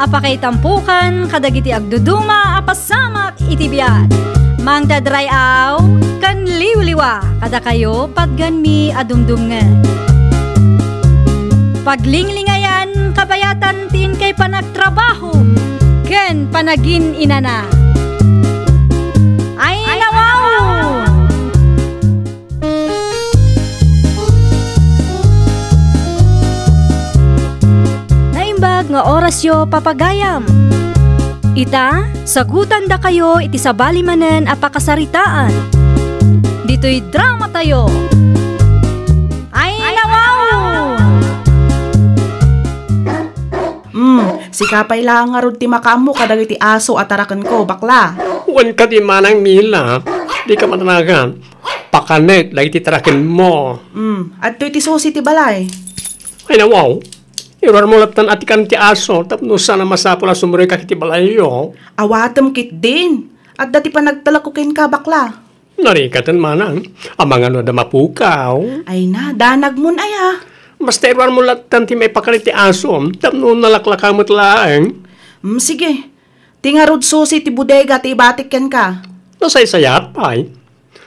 apakaitampukan kadagiti agduduma apasamak itibiyat. Mang dadrayaw kan liwliwa kada kayo patganmi adumdumngan. Paglinglingayan kabayatan tin kay panagtrabaho ken panagin inana. Ay nawaw! Naimbag nga oras yo papagayam. Ita, sagutan da kayo iti sabali manen apakasaritaan. Dito'y drama tayo. Ay nawaw! Si kapay lang nga ti makamu kadag iti aso at arakan ko, bakla. Wan ka di manang Mila. Di ka matanagan. Pakanet, lagi ti tarakin mo. At to iti susi ti balay. Ay nawaw. Irar mo latan atikan ti aso. Tapno sana masapula sumuray ka kiti balayo. Awatem kit din. At dati pa nagtalakukin ka, bakla. Narikatan manang. Amang ano da mapukaw. Ay na, danag mun aya. Basta irar mo latan ti may pakanet ti aso. Tapno nalaklakamot laeng. Sige. Tingarod susi ti bodega ti ibatik ken ka. Nasay-sayat pa eh.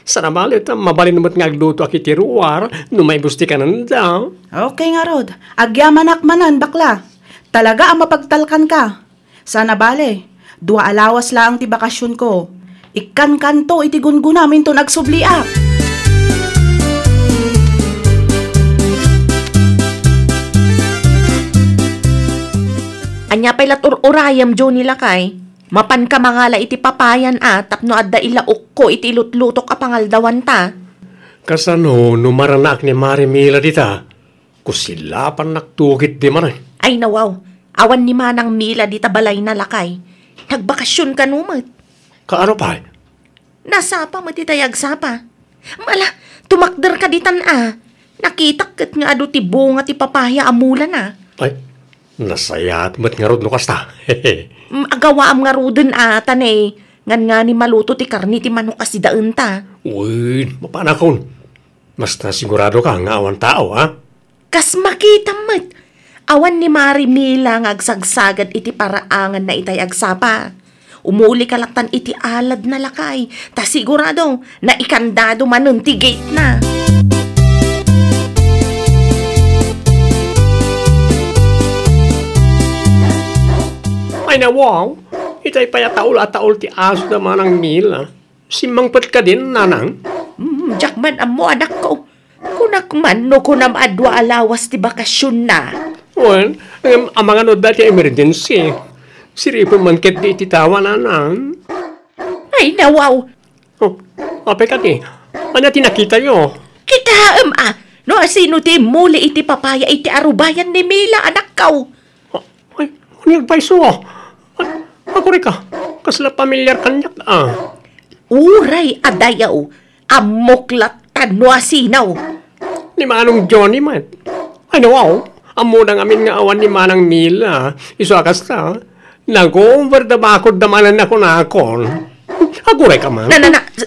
Sana malit, mabalin naman nga agluto akiti ruwar, no may busti ka nanda. Okay nga rod. Agyamanak manan, bakla. Talaga ang mapagtalkan ka. Sana bale, 2 alawas lang ti bakasyon ko. Ikan kanto iti gungunamin to nagsubliak. Anya pa'y latur-urayam jo nila kay. Mapan ka mangala iti papayan tapno adda ilaok ko iti ilutlutok a pangaldawan ta. Kasano, numaranak ni Mari Mila dita. Kusilapan naktukit di man eh. Ay nawaw, awan ni Manang Mila dita balay na lakay. Nagbakasyon ka numat. Kaano pa eh? Nasapa mo titayag sapa. Mala, tumakder ka ditan Nakitak kat nga ado ti bunga ti papaya amula na. Ay, nasayat mo't nga rod no kasta. Agawa am nga ruden atan eh. Ngan nga ni maluto ti karni ti manok asidaan ta. Uy, mapanakon. Basta sigurado ka nga awan tao, ha? Kas makita mat. Awan ni Mari Mila nga agsagsagad iti paraangan na itay agsapa. Umuli kalaktan iti alad na lakay. Ta sigurado na ikandado manon ti gate na. Ay na wow, itay payataol at taol ti aso na Manang Mila. Simangpat ka din, nanang. Jakman amo anak ko. Kunak man no kunam adwa alawas ti bakasyon na. Well, ang mga no dati emergency. Siripon man ket di titawa, nanang. Ay nawaw. Oh, apay ka ti. Ano tinakita nyo? Kita no asino ti muli iti papaya iti arubayan ni Mila anak kaw. Ay, ano ba iso? Ako rin ka. Kasla pamilyar kanyak Uray adayaw. Amoklat no asinaw. Ni Manong Johnny man. Ano wow? Amo nang amin nga awan ni Manang Mila. Iso akas ta. Nag-over da bakod damanan ako na akon. Ako rin ka man.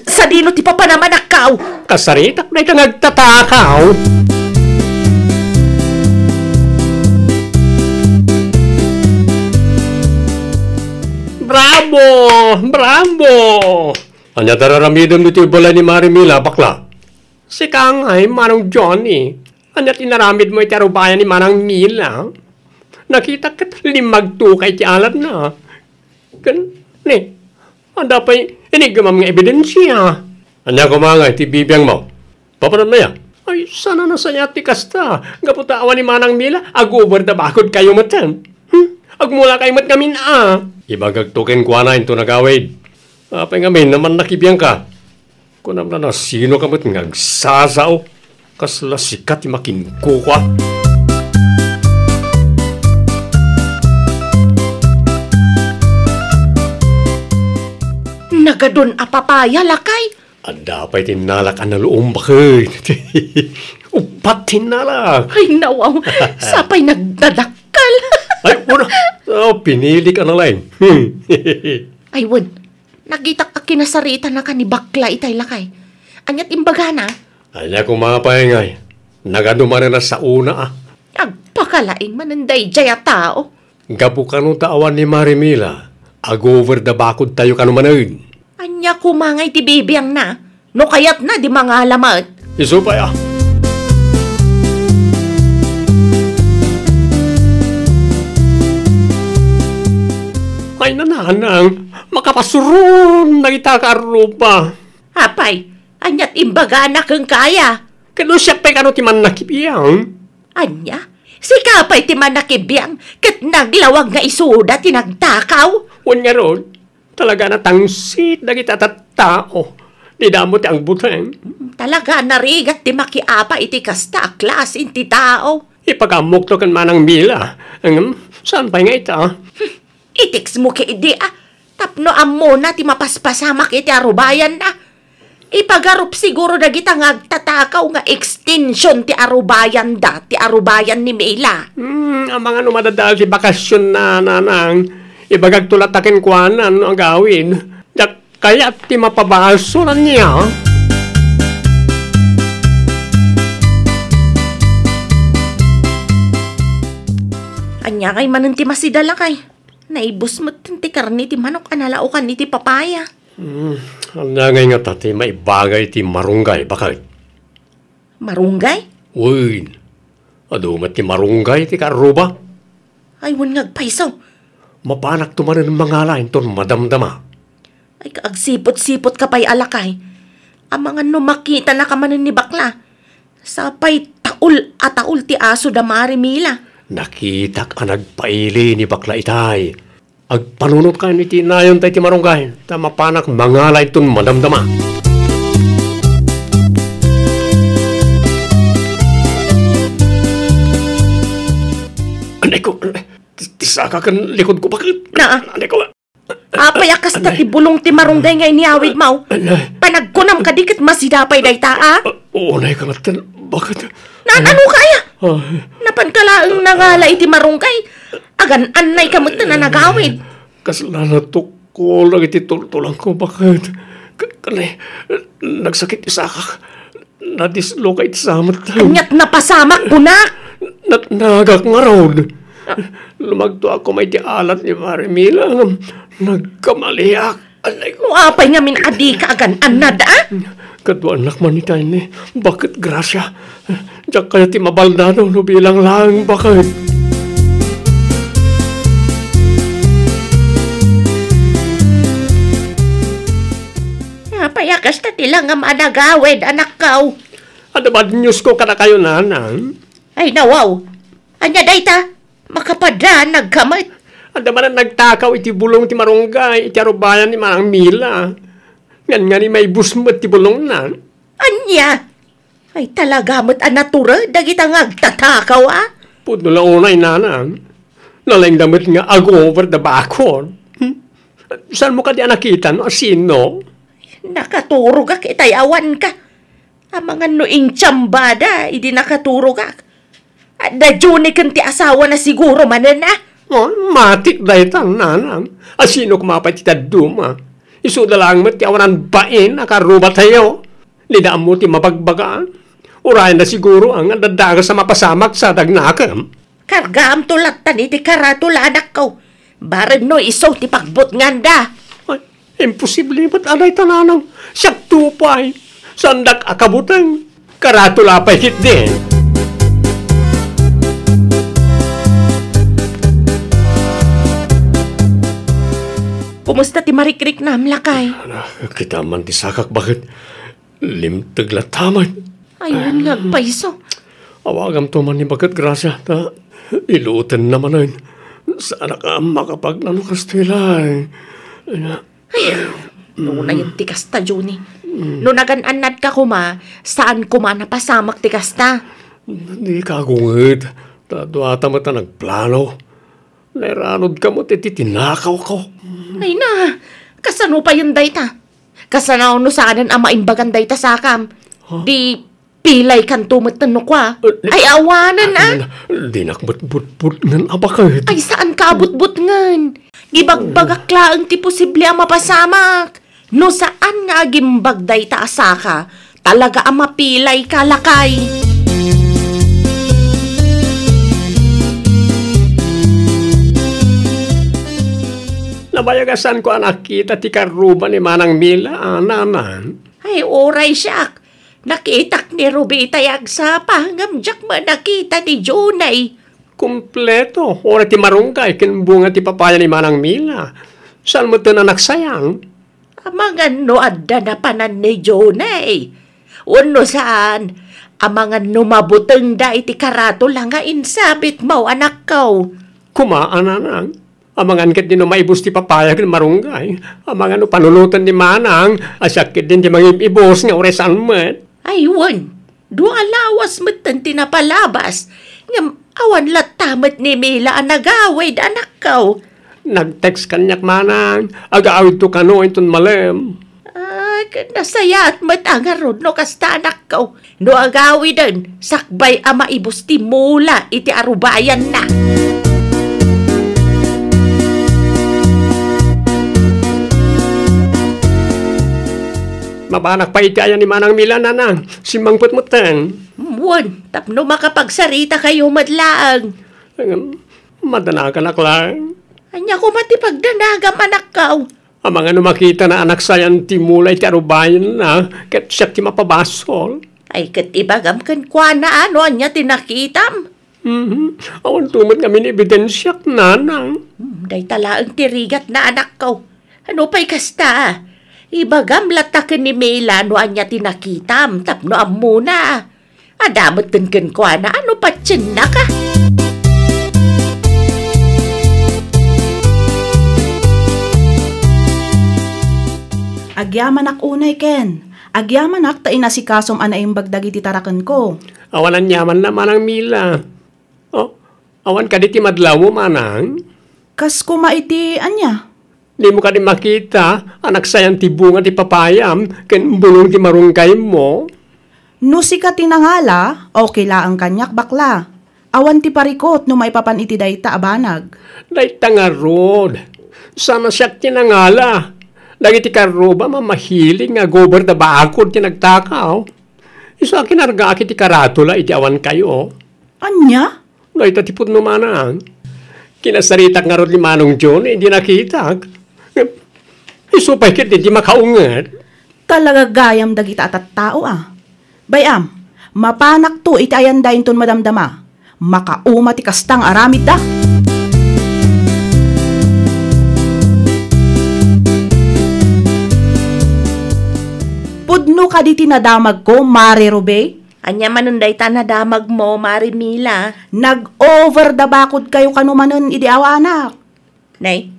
Sa dilo ti papa naman akaw. Kasaritak na itang nagtatakaw. Bravo! Bravo! Anya tararamidon dito yung bola ni Mari Mila, bakla. Si Kangay, Manong Johnny. Anya tinaramid mo iti arubayan ni Manang Mila. Nakita kat limagtukay ti alat na. Ni, anda pa'y inigamam nga ebidensya. Anya kumangay, ti bibiyang mo. Papanan mo yan. Ay, sana nasaya ti kasta. Gaputawan ni Manang Mila, agubar da bakod kayo matan. Agmula kayo mat ngamin Ibagagtukin ko na ito nagawid. Apay ngamin naman nakibiyang ka. Kunam na sino ka mo't ngagsasaw. Kasla sikat makinko ka. Nagadon apapaya lakay. Ada pa'y tinalak ang naluong bakit. Upat tinalak. Ay nawaw, sapay nagdadakal. Ay, una. Pinili ka na lang. Ay, wad. Nagitak ka kinasarita na ka ni bakla itay lakay. Anyat imbaga na. Anya kung mga paingay. Nagaduman na sa una Agpakalaing mananday jaya tao. Gapo ka nung taawan ni Marimila. Ag-over the bakod tayo kanumanoid. Anya kumangay ti bibiyang na. No kayat na di mga alamat. Iso pa ya. Ay nananang, makapasuron na kita karupa. Apay, anyat imbaga na kang kaya. Kano siya pa kano ti man nakipiyang? Anya, si kapay ti man nakibiyang kat naglawag nga isuda tinagtakaw. Unya ron, talaga na tangsit na kita tattao. Di damo ti ang buteng. Talaga narigat ti makiapa iti kasta klas inti tao. Ipagamok to kan manang Mila. Saan pa nga ita? Itiks mo kay idi tapno ammo na ti mapaspasamak iti arubayan na. Ipagarup siguro na kita ngagtatakaw nga extension ti arubayan da, ti arubayan ni Mila. Ang mga numadadal ti bakasyon na nanang, ibagag tulatakin kwanan ang gawin. Kaya ti mapabaso na niya. Anya kay manan ti masidala kay. Naibus mo ti karni ti manok analaukan ni ti papaya. Ang nangay nga tati, may bagay ti marunggay. Bakit? Marunggay? Uy, adumat ti marunggay ti karuba. Ay, wan ngagpaisaw. Mapanak tumarin ng mga lain ton madamdama. Ay, kaagsipot-sipot ka pa'y alakay. Ang mga numakita na kamanin ni bakla. Sapay taul ti aso da Marimila. Nakita ka nagpaili ni bakla itay. Agpanunot ka ni tinayon tayo ti marunggay. Tamapanak mga lain ton madamdama. Anay ko, tisaka kan likod ko bakit? Anay ko, Apayakas na ti bulong ti marunggay ngay niawid mau. Panagkunam ka dikit masidapay day taa. Unay ka nga, bakit? Ano kaya? Napankalaang nangala iti marunggay. Agan anay ka magta na nagawid. Kaslanatok ko lang iti tultulang ko, bakit? Kanay, nagsakit isakak. Nadislo ka iti samat. Kanyat napasamak ko na. Nagak nga raod. Lumagto ako may ti alat ni Marimila. Nagkamaliak. Alay ko. Apay nga min adi ka agan anad Kadwa anak man ni tayo ni. Bakit grasya? Diyak kaya ti mabaldado no bilang lang. Bakit? Apayakas na tila nga managawid anak kaw. Ano ba news ko kada kayo nanang? Ay nawaw. Anya dayta. Makapada nagkamit. Ano ba na nagtakaw iti bulong ti marunggay. Iti arubayan ni Manang Mila. Nga ni may busmat ti bulong na. Anya? Ay talaga mo't anatura, dagita nga agtatakaw Puno lang unay nanang. Nalang damit nga ag-over the bakod. Saan mo ka di nakita no? Sino? Nakaturo ka kitay awan ka. Ang mga nuing tsambada, hindi nakaturo ka. At dadyuni kan ti asawa na siguro manan Matik dahi tang nanang. Sino kumapay ti taduma? Isuda lang mo ti awanan bain akaruba tayo. Lidaan mo ti mapagbagaan. Urayan na siguro ang dadaga sa mapasamak sa dagnakam. Kargaam tulatan iti karatula anak ko. Barig no iso ti pagbot nganda. Ay, imposible ba't alay tananang? Siyak tupay. Sandak akabutang. Karatula pa hit din. Kumusta ti marikrik na amlakay? Kita man ti sakak bakit limtag lataman. Ayun ngagpaiso. Awagam to man ni bakit grasya ta ilutan naman ay sana ka makapag nanukas tilay. Noon na yung tikas ta, Juni. No nagan-anad ka kuma, saan kuma napasamak tikas ta? Hindi ka gungit. Tadwata mo ta nagplano. Nairanod ka mo titinakaw ko. Ay na, kasano pa yun dayta? Kasanaw no saanan ang maimbagan dayta sakam. Di pilay kan tumatano kwa. Ay awanan Di nakbut-but-but ngan abakit. Ay saan ka abut-but ngan? Gibagbagaklaan ti posible ang mapasamak. No saan nga agimbag dayta asaka, talaga ang mapilay kalakay. Nabayagasan ko anak kita ti karuba ni Manang Mila, nanan. Ay, oray siyak. Nakitak ni Ruby itay agsapa. Ngamjak mo nakita ni Jonay. Kompleto. Ora ti marunggay, kinbunga ti papaya ni Manang Mila. Saan mo ito anak sayang? Amang ano adda na panan ni Jonay. Uno saan? Amang ano mabuteng da iti karato lang nga insabit mo anak ko. Kumaan anang. Amangan ket din no maibus ti papaya ken marunggay. Amangan no panulutan ni Manang. Asakit din ti mangibibos nga oresan met. Aywan, dua lawas metten tinapalabas. Ngam awan latamet ni Mila ang nagawid anak ko. Nag-text kanyak Manang. Aga-awid to kano inton malem. Nasayat matangarod no kasta anak ko. No agawid din, sakbay ama ibus ti mula iti arubayan na. Mabanak pa iti ayan ni Manang Mila, nanang. Simangput mo ten. Wan, tapno makapagsarita kayo madlaang. Madanagan lang. Anya ko matipagdanagam anak ko. Amang ano makita na anak sayan ti mulay ti arubayan na. Ket siya ti mapabasol. Ay kat ibagam kan kwa na ano anya tinakitam. Awan tumot kami ni ebidensyak, nanang. Day talaang tirigat na anak ko. Ano pa'y kasta? Ibagam latakan ni Mila no anya tinakitam. Tapno am muna. Adamot kan kwa na ano pa tsin na ka. Agyaman ak unay, Ken. Agyaman ak ta inasikasom anaing bagdagi ti taraken ko. Awalan yaman na Manang Mila. Oh, awan ka di ti madlaw mo, Manang. Kas kumaiti anya. Di mo ka di makita, anak sayang ti bunga ti papayam, ken bulong ti marunggay mo. No si ka tinangala, okay la ang kanyak bakla. Awan ti parikot no maipapan iti dayta abanag. Day tangarod. Sana siya tinangala. Lagi ti karuba mamahiling nga gober da baakod ti nagtakaw. Isa kinarga aki ti karatula iti awan kayo. Anya? Day tatipod no Manang. Kinasaritak nga rod ni Manong John, hindi nakita. Isupay kit di makaungat. Talaga gayam dagita at tao ah. Bayam, mapanak to iti ayan dahin ton madamdama. Makauma ti kastang aramid da. Pudno ka di tinadamag ko, Mari Rube. Anya manunday ta nadamag mo, Mari Mila. Nag-over da bakod kayo kanumanan idi awa anak. Nay,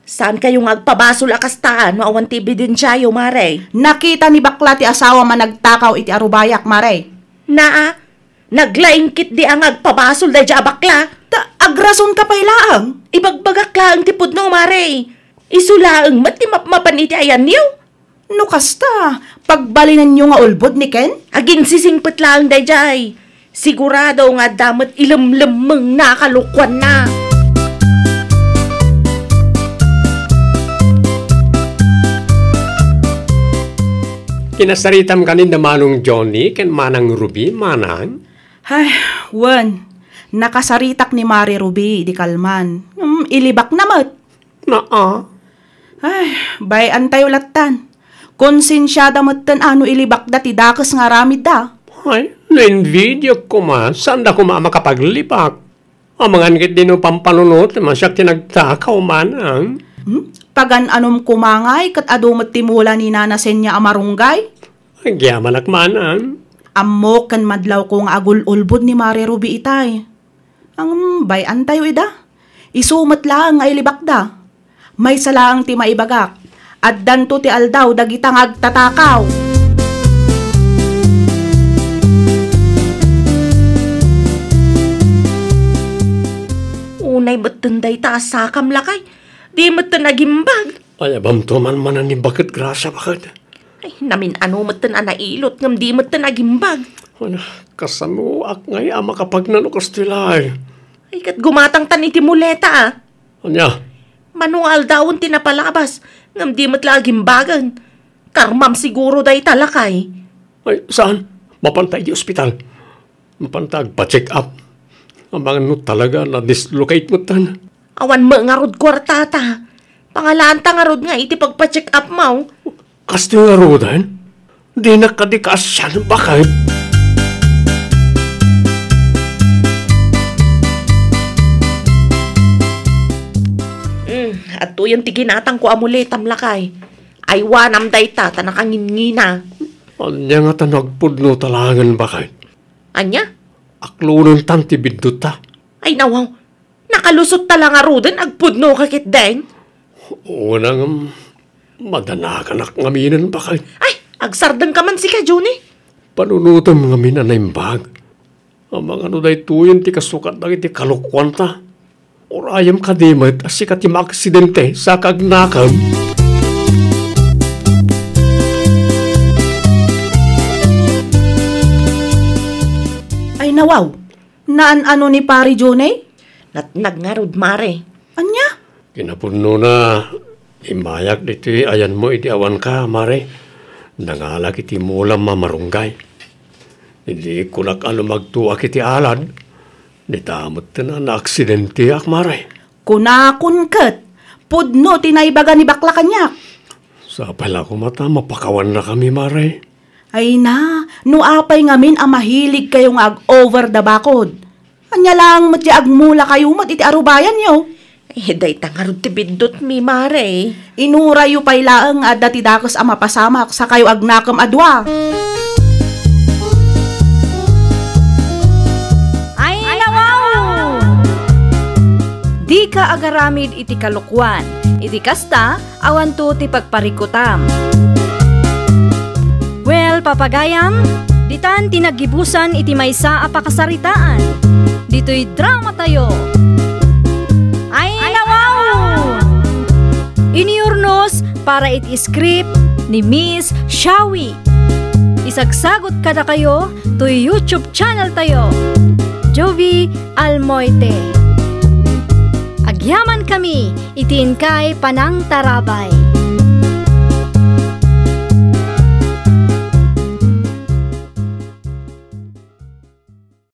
saan kayong agpabasol akastaan no awan ti ebidensyayo, Mare? Nakita ni bakla ti asawa man nagtakaw iti arubayak, Mare. Naa, naglaingkit di ang agpabasol da dya bakla. Agrason ka pa'y laang. Ibagbagak laang ti pudno, Mare. Isulaang mati mapan iti ayan niyo. No kasta, pagbalinan nyo nga ulbod ni Ken? Agin sisingpet lang dayjay. Sigurado nga damat ilamlamang nakalukwan na. Kinasaritam kanin da Manong Johnny ken Manang Ruby, Manang. Ay, wan. Nakasaritak ni Mari Ruby, di kalman. Ilibak namat. Naa. Ay, bay antay ulatan. Konsensyada matan ano ilibak da ti dakas nga ramid da. Ay, na-video ko ma. Saan da ko makapaglibak? Amangan kit din o pampanunot, masyak tinagtakaw, Manang. Pagan anom kumangay kat adumat timula ni nanasen niya amarunggay. Ay, giyaman ak, Manang. Ammo kan madlaw ko nga agul-ulbod ni Mari Ruby itay. Ang bay antayo ida. Isumat lang nga ilibak da. May salaang ti maibagak. At danto ti aldaw dagitang agtatakaw. Unay batunday ta sakam lakay. Di matan nagimbag. Ay, abam to man ni bakit grasya bakit? Ay, namin ano matan anailot ngam di matan nagimbag. Ano, kasamuak ngay ama kapag nanukastilay. Ay, kat gumatang tan iti muleta ah. Anya? Manual daon tinapalabas. Ngam di matlaging bagan. Karmam siguro day talakay. Ay, saan? Mapantay di ospital. Mapantag, pa-check up. Ang mga no talaga na-dislocate mo tan. Awan mga rod kwartata. Pangalaan ta nga rod nga iti pagpa-check up mo. Kasto nga rodan? Di nakadikasyan bakit? At to yung tiginatang ko amuletam lakay. Ay wanam day ta, tanakangingina. Anya nga tanagpudno talangan bakit? Anya? Aklunan tanti bidot ta. Ay nawaw, nakalusot tala nga rodan, agpudno kakit den. Unang madanakan ngaminan bakit? Ay, agsardang ka man si ka, Johnny. Panunutan mga minanaimbag. Ang mga day tuyan ti kasukat na iti kalukwan ta. Orayam kadimat as sikat ti maaksidente sa kagnakam. Ay nawaw, naan-ano ni Pari Jonay? Natnag nga rod, mare. Anya? Kinapuno na imayak diti ayan mo iti awan ka, mare. Nangalak iti mulam mamarunggay. Hindi ko nakalo magtuwak iti alad. Nitamot na aksidente ak, mare. Kunakun kat. Pudno tinaybaga ni bakla kanyak. Sa pala ko mata, mapakawan na kami, mare. Ay na, nuapay ngamin ang mahilig kayong ag-over the bakod. Anya lang matya agmula kayo mat iti arubayan nyo. Day ta nga rod ti bidot mi, mare. Inura yu pay laeng at dati dakos ang mapasamak sa kayo agnakam adwa. Ay nawaw! Di ka agaramid iti kalukwan, iti kasta awan to ti pagparikutam. Well, papagayam, ditan tinagibusan iti maysa a pakasaritaan. Dito'y drama tayo. Ay nawaw! Iniurnos para iti script ni Miss Shawi. Isagsagot kada kayo to YouTube channel tayo. Jovi Almoite. Agyaman kami, itin kay Panang Tarabay.